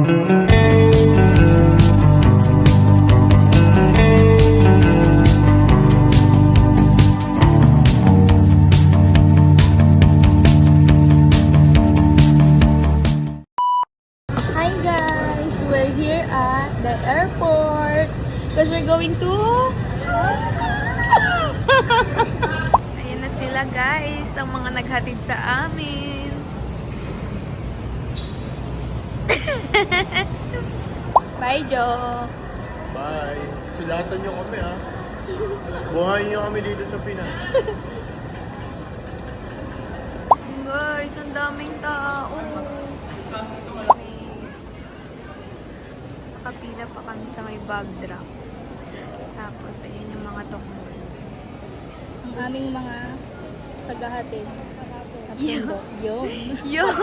Hi guys! We're here at the airport because we're going to... Ayan na sila guys, ang mga naghatid sa amin. Bye, Jo! Bye! Sulatan nyo kami ha. Buhayin nyo kami dito sa Pinas. Guys, ang daming tao. Nakapila pa kami sa may bag drop. Tapos, ayan yung mga tukmol. Ang aming mga tagahatid. Yun. Yun!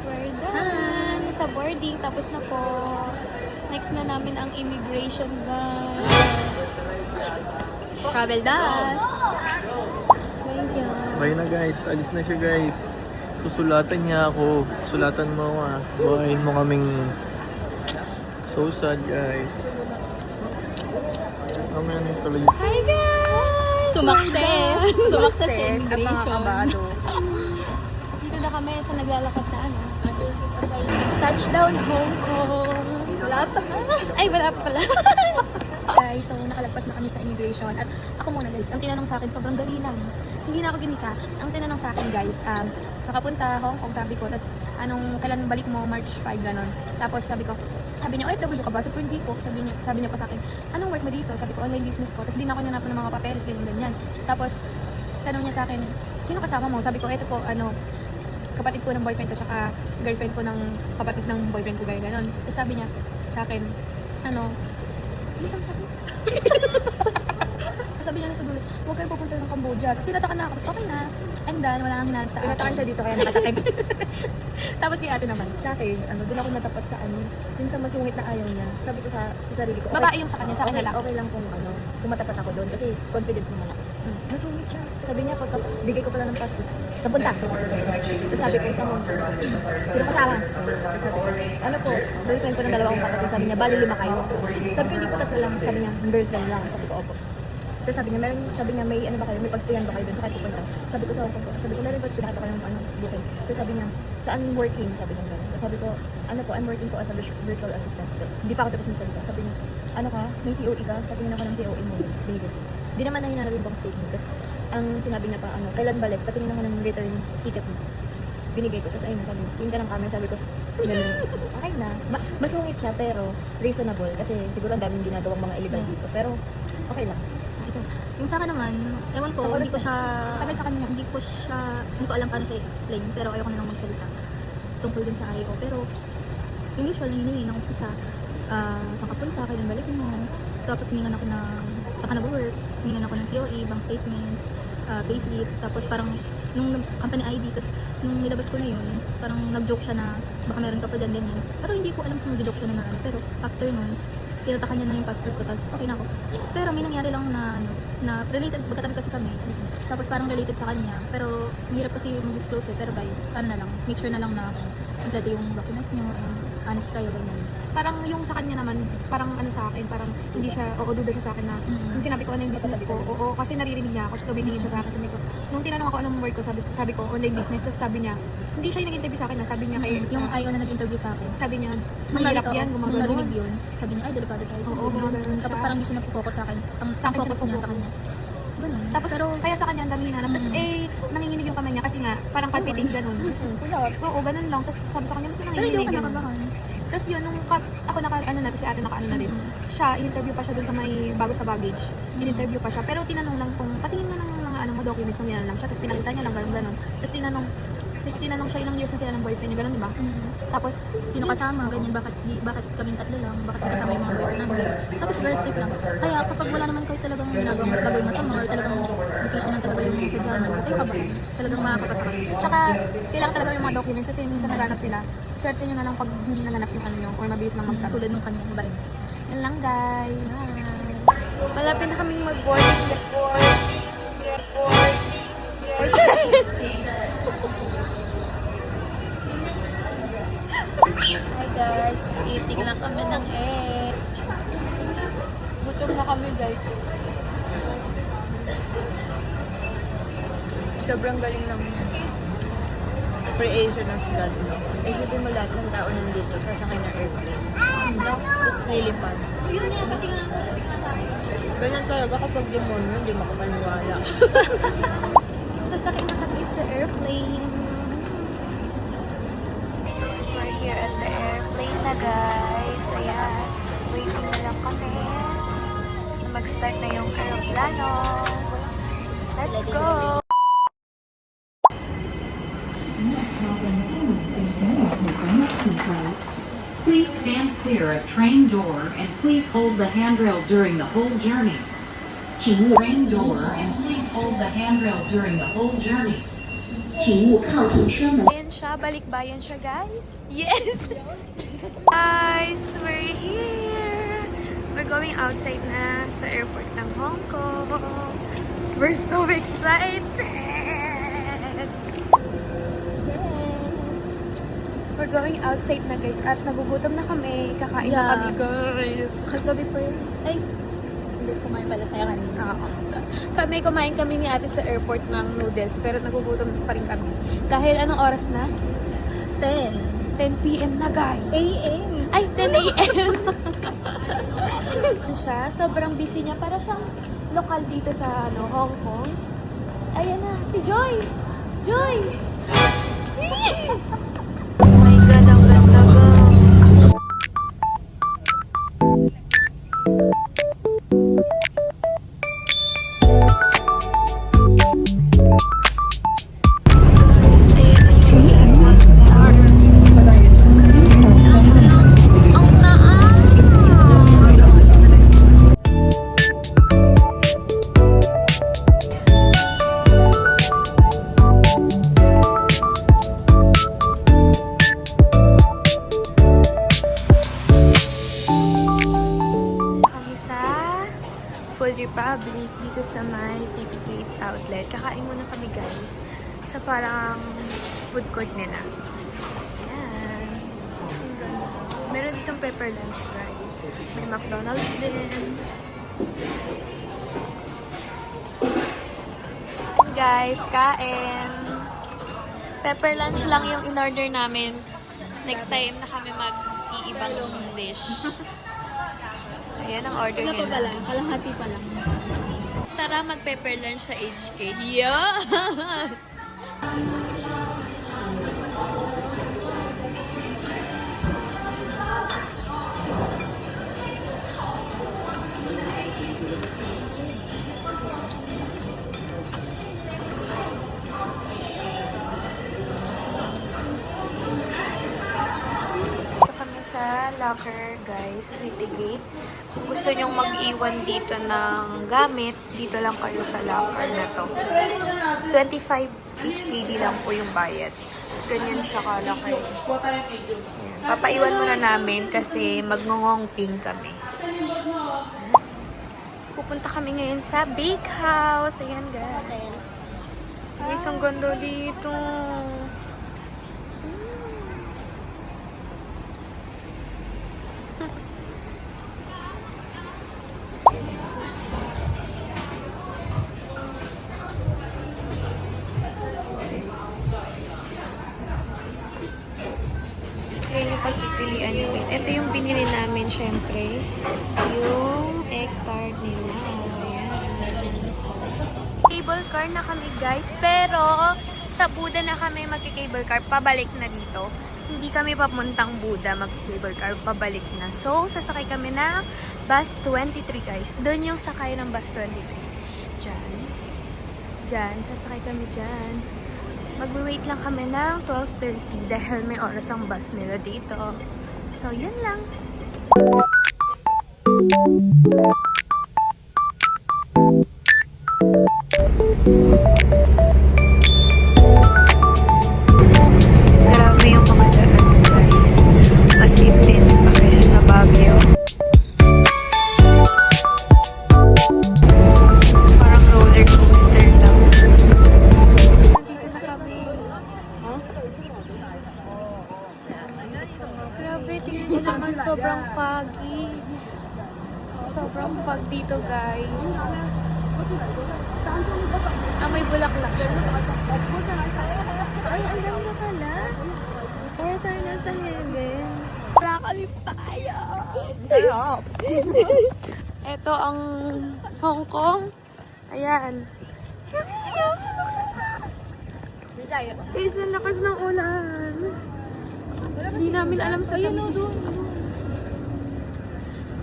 We're done sa boarding. Tapos na po. Next na namin ang immigration guys. Travel das. Thank you. Bye na guys. Alis na siya guys. Susulatan niya ako. Sulatan mo ako ha. Buhayin mo kaming so sad guys. Kami na yung tuloy. Hi guys! Sumakses! Sumakses sa At immigration. Dito na kami sa naglalakad na ano. Touchdown Hong Kong. Wala pa. Ay, wala pa pala. Guys, so nakalagpas na kami sa immigration. At ako muna guys, ang tinanong sa akin, sobrang dali lang. Hindi na ako ginisa. Ang tinanong sa akin guys, sa kapunta Hong Kong, sabi ko, tas kailan balik mo, March 5, ganon. Tapos sabi niya, OFW ka ba? Sabi ko, hindi po. Sabi niya pa sa akin, anong work mo dito? Sabi ko, online business ko. Tapos di na ako nanapan ng mga papeles, ganyan. Tapos, tanong niya sa akin, sino kasama mo? Sabi ko, eto po, kapatid ko ng boyfriend ko, tsaka girlfriend ko ng kapatid ng boyfriend ko, ganon. Tapos sabi niya sa akin, ano sabi sa akin? Sabi niya na sa dulo, huwag kayo pupunta ng Cambodia. Tapos tinatakan na ako, tapos okay na, I'm done, wala nang hinanap sa akin. Tinatakan siya dito kaya nakatakip. Tapos kay ate naman. Sa akin, doon ako natapat sa yung sa masungit na ayaw niya. Sabi ko sa sarili ko, Babae yung sa kanya, sa akin na lang. Okay lang kung kung matapat ako doon kasi confident naman ako. Masungit siya. Sabi niya, pagka bigay ko pala ng passport, sa punta. Tapos sabi ko sa Hong Kong, sino kasama? Tapos sabi ko, girlfriend ko ng dalawang kapatid. Sabi niya, bali 5 kayo. Sabi ko, hindi po 3 lang. Sabi niya, girlfriend lang. Sabi ko, opo. Tapos sabi niya, may ba kayo? May pagstayan ba kayo doon? Saka pupunta. Sabi ko sa Hong Kong, sabi ko, meron ba pinakita ko ng booking? Tapos sabi niya, saan working? Sabi niya gano'n. Tapos sabi ko, I'm working po as a virtual assistant. Tapos hindi pa ako tapos magsalita. Sabi niya, may COE ka? Patingin ako ng COE mo. Binigay ko. Hindi naman na hinanapin pang statement. Tapos ang sinabi niya pa, kailan balik? Patingin ako ng return ticket mo. Binigay ko. Tapos ayun, sabi, tingin ka ng camera. Sabi ko, ganun. Okay na. Masungit siya pero reasonable. Kasi siguro ang daming ginagawang mga illegal dito. Pero okay lang. Yung sa akin naman, ewan ko, hindi ko siya, tagal sa kanya, hindi ko alam paano siya i-explain, pero ayoko na lang magsalita tungkol din sa IO. Pero, yung usual na hinihingi ng umpisa, saan ka punta, kailan balik mo, tapos hiningan ako saan ka nag-work, hiningan ako ng COE, bank statement, payslip, tapos parang, nung company ID, tapos nung nilabas ko na yun, parang nag-joke siya na, baka meron ka pa dyan, ganyan. Pero hindi ko alam kung nag-joke siya na pero after nun, tinatakan niya na yung passport ko, tapos okay na ako. Pero may nangyari lang na related, magkatabi kasi kami. Tapos parang related sa kanya. Pero hirap kasi mag-disclose pero guys, make sure na lang na kompleto yung documents niyo, honest kayo, ganyan. Parang yung sa kanya naman, parang sa akin, parang hindi siya, duda siya sa akin na, yung sinabi ko ano yung business ko, kasi naririnig niya ako, so tumingin siya sa akin, sabi ko, nung tinanong ako anong work ko, sabi ko, online business, tapos sabi niya, hindi siya yung nag-interview sa akin, sabi niya kay, yung IO na nag-interview sa akin, sabi niya, mahirap yan, gumagano. Nung narinig yun, sabi niya, ay, delikado tayo. Oo, gumagano. Tapos parang hindi siya nag-focus sa akin, ang focus niya sa kanya. Ganun. Tapos, pero kaya sa kanya, ang dami hinanap. Tapos, nanginginig yung kamay niya kasi nga, parang palpiting, ganun. Oo, ganun lang. Tapos, sabi sa kanya, ba't nanginginig? Pero hindi ako Tapos yun, nung ako kasi ate na rin. Siya, in-interview pa siya dun sa may bago sa baggage. In-interview pa siya. Pero tinanong lang kung, patingin mo ng mga mo documents nung yan lang siya. Tapos pinakita niya lang, ganun. Tapos tinanong siya ilang years na sila ng boyfriend niya, ganun, di ba? Tapos, sino kasama, ganyan, bakit kaming 3 lang, bakit kasama yung mga boyfriend namin? Tapos, girls trip lang. Kaya, kapag wala naman kayo talagang gagawin masama, or talagang vacation lang talaga yung sa dyan, tayo ka ba? Talagang makakapasa. Tsaka, kailangan talaga yung mga documents kasi minsan naghanap sila. Swerte nyo na lang pag hindi nahanap yung yung, or mabilis lang mag-tap. Tulad nung kanyang bahay. Yan lang, guys. Malapit na kaming mag-boarding. Hi guys, eating lang kami ng egg. Gutom na kami guys. Sobrang galing ng creation of God, no? Isipin mo lahat ng tao nandito, sasakay ng airplane. No? Tapos lilipad. Ganyan talaga kapag demonyo, hindi makapaniwala. Sasakay na kami sa airplane. We're here at the airplane na guys. Ayan, waiting na lang kami. Mag-start na yung aeroplano. Let's go! Please stand clear of train door and please hold the handrail during the whole journey. Train door and please hold the handrail during the whole journey. Ayan siya, balikbayan siya guys. Yes! Guys, we're here! We're going outside na sa airport ng Hong Kong. We're so excited! We're going outside na guys at nagugutom na kami. Kakain na kami guys. Kagabi pa yun. Ay, hindi kumain pala tayo kanina. Kumain kami ni ate sa airport ng noodles pero nagugutom pa rin kami. Dahil anong oras na? 10 p.m. na guys. AM. Ay, 10 a.m. siya. Sobrang busy niya. Para siyang lokal dito sa Hong Kong. Ayan na, si Joy! Joy! Oh my God, ang ganda ba? Republic dito sa may City Gate Outlet. Kakain muna kami guys sa parang food court nila. Ayan. Meron ditong pepper lunch guys. May McDonald's din. And guys, kain. Pepper lunch lang yung in-order namin. Next time na kami mag-iibang dish. Ayan ang order nila. pa lang, kalahati pa lang. Tara, mag-pepper lunch sa HK. Yeah! Sa locker guys, sa City Gate. Kung gusto nyong mag-iwan dito ng gamit, dito lang kayo sa locker na to. 25 each KD lang po yung bayad. Tapos ganyan siya kalaki. Papaiwan muna namin kasi mag-ngongping kami. Pupunta kami ngayon sa Big House. Ayan guys. Guys, ang ganda dito. Ayan yung pagpipilian nyo guys. Ito yung binili namin syempre. Yung egg tart nila. Ayan. Cable car na kami guys. Pero sa Buda na kami magki-cable car. Pabalik na dito. Hindi kami papuntang Buda mag-cable car. Pabalik na. So, sasakay kami ng bus 23 guys. Doon yung sakay ng bus 23. Diyan. Diyan. Sasakay kami dyan. Magwi-wait lang kami ng 12:30 dahil may oras ang bus nila dito. So, yun lang. Grabe yung mga daan guys. Mas intense pa kaysa sa Baguio. Parang roller coaster lang. Nandito na kami. Huh? Grabe, tingnan nyo naman, sobrang foggy. Sobrang fog dito, guys. May bulaklak. Ay, alam na pala. Para tayo nasa heaven. Wala kami tayo. Ito ang Hong Kong. Ayan. Guys, ang lakas ng ulan. Hindi namin alam sa kami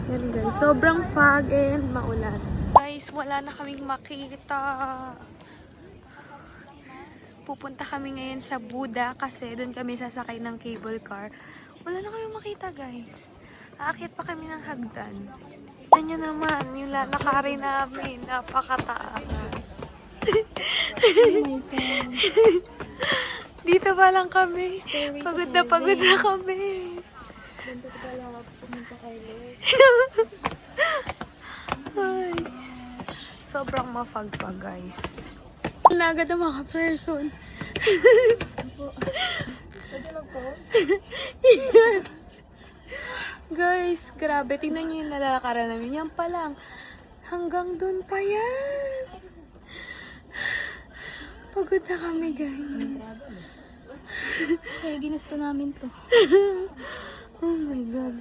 Yan guys, sobrang fog and maulan. Guys, wala na kaming makita. Pupunta kami ngayon sa Buda kasi doon kami sasakay ng cable car. Wala na kaming makita guys. Aakyat pa kami ng hagdan. Tignan nyo naman, yung lalakarin namin, napakataas. Dito pa lang kami. Pagod na kami. Ay, sobrang mafag pa guys. Nagad ang mga person. Guys, grabe. Tingnan nyo yung nalalakaran namin. Yan pa lang. Hanggang doon pa yan. Pagod na kami, guys. Kaya ginusto namin to. Oh my God.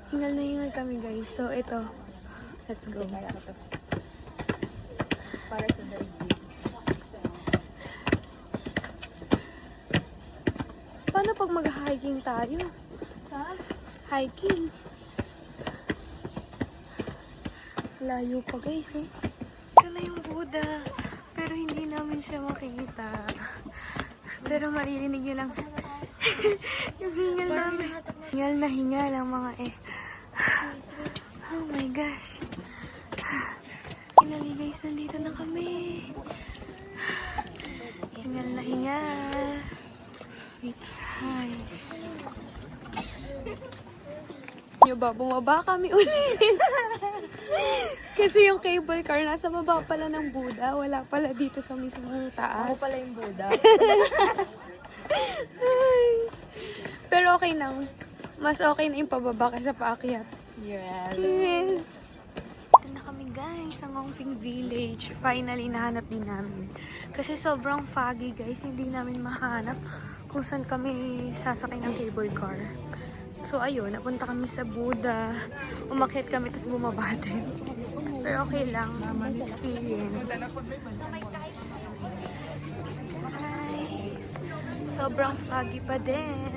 Hingal na hingal kami, guys. So, ito. Let's go. Para sa daigdig. Paano pag mag-hiking tayo? Hiking. Layo pa guys eh. Ito na yung Buddha. Pero hindi namin siya makikita. Pero maririnig nyo lang yung hingal namin. Hingal na hingal ang mga Oh my gosh. Finally guys, nandito na kami. Hingal na hingal. Wait guys. Nyo ba? Bumaba kami ulit. Kasi yung cable car nasa baba pala ng Buddha. Wala pala dito sa mismong taas. Ako pala yung Buddha. Nice. Pero okay lang. Mas okay na yung pababa kaysa paakyat. Yes. Yes. Ito na kami guys sa Ngongping Village. Finally nahanap din namin. Kasi sobrang foggy guys. Hindi namin mahanap kung saan kami sasakay ng cable car. So ayun, napunta kami sa Buddha. Umakyat kami tapos bumaba din. Pero okay lang. Experience. Guys, sobrang foggy pa din.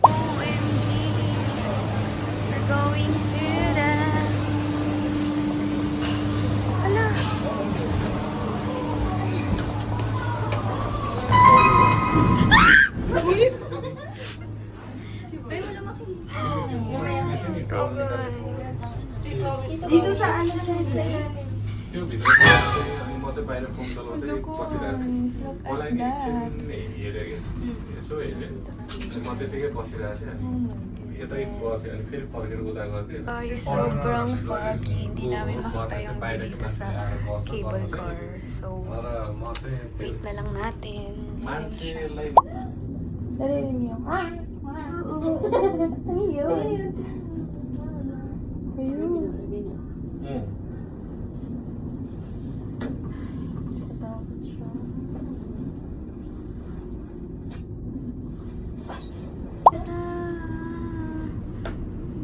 OMG. We're going to the... Ala! Dito sa ano siya? त्यो भित्र अनि म चाहिँ बाहिर फोन चलाउँदै बसिरहेको थिएँ मलाई नि एकछिन हेरेँ कि यसो हेरेँ अनि म त्यतिकै बसिरहेको थिएँ यतै बसेँ अनि फेरि फर्केर उता गर्थेँ Ay, sobrang foggy. Hindi namin makita yung view dito sa cable car. So, तर म चाहिँ त्यो wait na lang natin. मान्छेलाई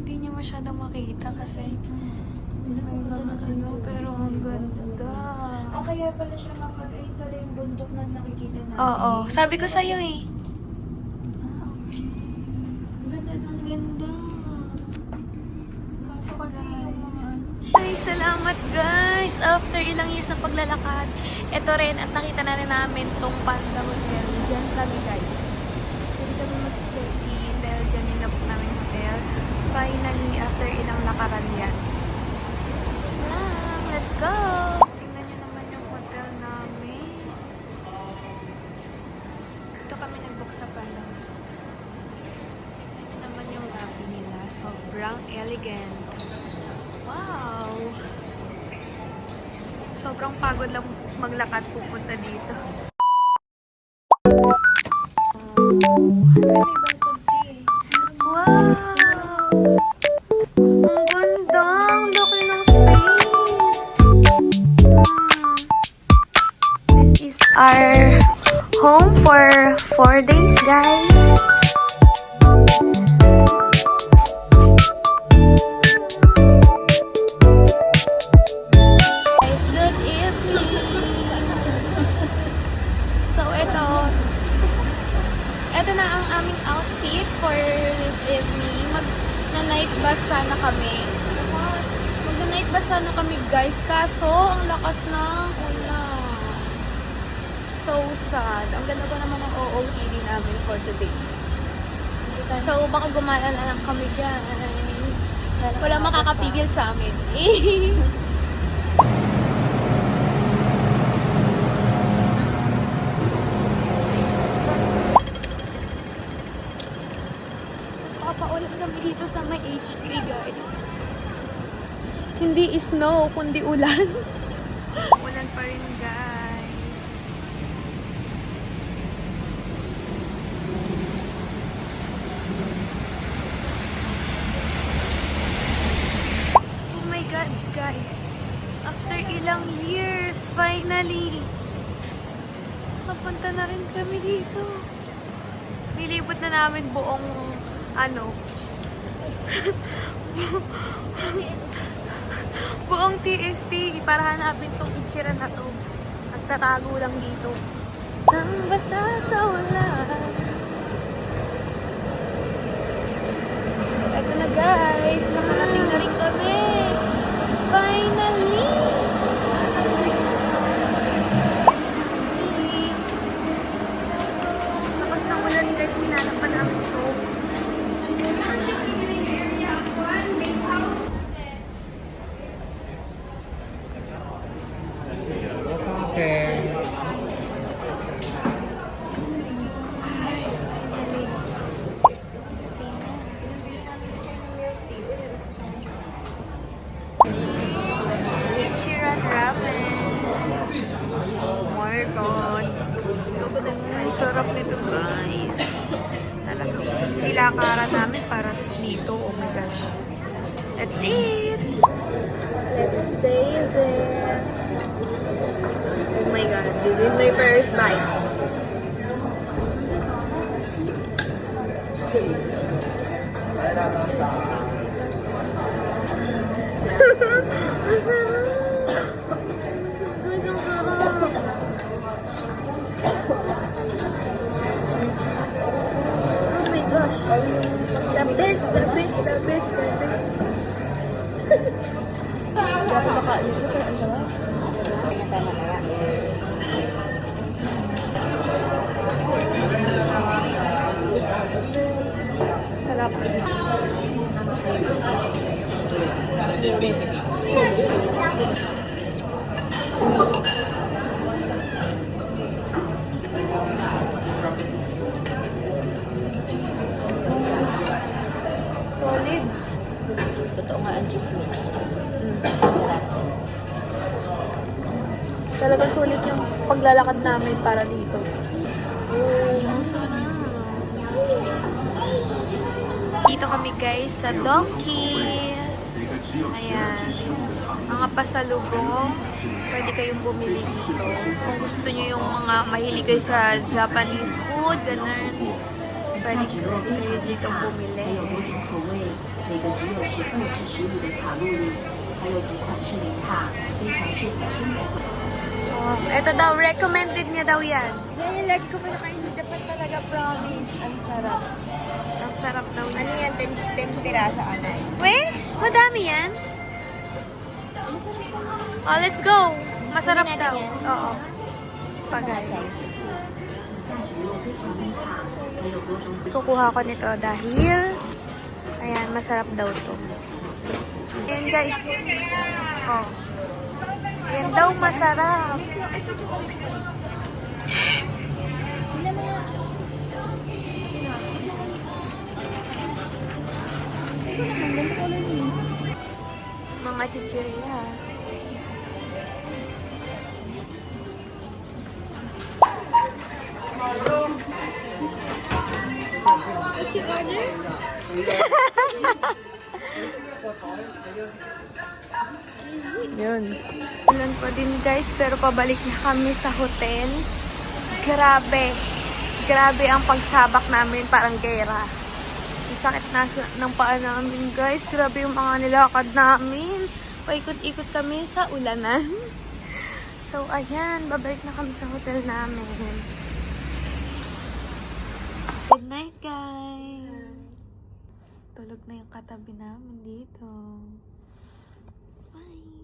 Hindi niya masyadong makita kasi may mga ano, pero ang ganda. Kaya pala siya makagay pala yung bundok na nakikita natin. Oo, sabi ko sa'yo eh. Ang ganda. Kaso kasi yung mga Ay, salamat guys! After ilang years na paglalakad, ito rin at nakita na rin namin tong Panda Hotel. Diyan kami guys. Pwede kami mag-check-in dahil dyan yung nabook namin hotel. Finally, after ilang lakaran yan. Let's go! Tingnan nyo naman yung hotel namin. Ito kami nag-book sa Panda Hotel. Tingnan nyo naman yung lobby nila. Sobrang elegant. Wow! Sobrang pagod lang maglakad pupunta dito. May bathtub tea. Mag-night bus sana kami. Mag-night bus sana kami guys. Kaso, ang lakas ng ulan. So sad. Ang ganda ko naman ng OOTD namin for today. So, baka gumala na lang kami guys. Wala makakapigil sa amin. Papaulan kami dito sa may HP guys. Hindi snow, kundi ulan. Ulan pa rin, guys. Oh my God, guys. After ilang years, finally, papunta na rin kami dito. Nilibot na namin buong, buong TST para hanapin tong Ichira na to. Nagtatago lang dito. Ang basa sa ulan. So, eto na guys. Nakarating na rin kami. Finally! Tapos ng ulan, guys, sinanap pa namin to. Ichiran Ramen. Oh my God. Ang sarap nito, guys. Talagang nilakaran namin para dito. Oh my gosh. Let's eat! Let's taste it. Oh my god, this is my first bite. Oh my gosh. The best, the best, the best, the best. Hindi ako makaalis ko, pero ang sarap. Kaya tayo mamaya. Sarap. Solid. Totoo nga ang chismis. Talaga sulit yung paglalakad namin para dito. Dito kami, guys, sa Donkey. Ayan. Mga pasalubong. Pwede kayong bumili dito. Kung gusto nyo yung mga mahilig kayo sa Japanese food, ganun. Pwede kayo dito bumili. 口味，每个只有12至15的卡路里，还有几款是零卡，非常适合生活。 Oh, ito daw, recommended niya daw yan. Nailag ko pa na kayo sa Japan talaga, promise. Ang sarap. Ang sarap daw Ano niya. yan? 10 piraso, anay. Weh, madami yan. Oh, let's go. Masarap Tingnan daw. natin yan. Oo. Pa, guys. 价值又非常低卡，还有多种 Kukuha ko nito dahil ayan, masarap daw to. Ayan, guys. Oh. Ayan daw, masarap. Mga chichirya. What's your order? Yun. Ulan pa din, guys, pero pabalik na kami sa hotel. Grabe. Grabe ang pagsabak namin, parang gera. Ang sakit na ng paa namin, guys. Grabe yung mga nilakad namin. Paikot-ikot kami sa ulanan. So, ayan. Babalik na kami sa hotel namin. Good night, guys. Tulog na yung katabi namin dito. Bye!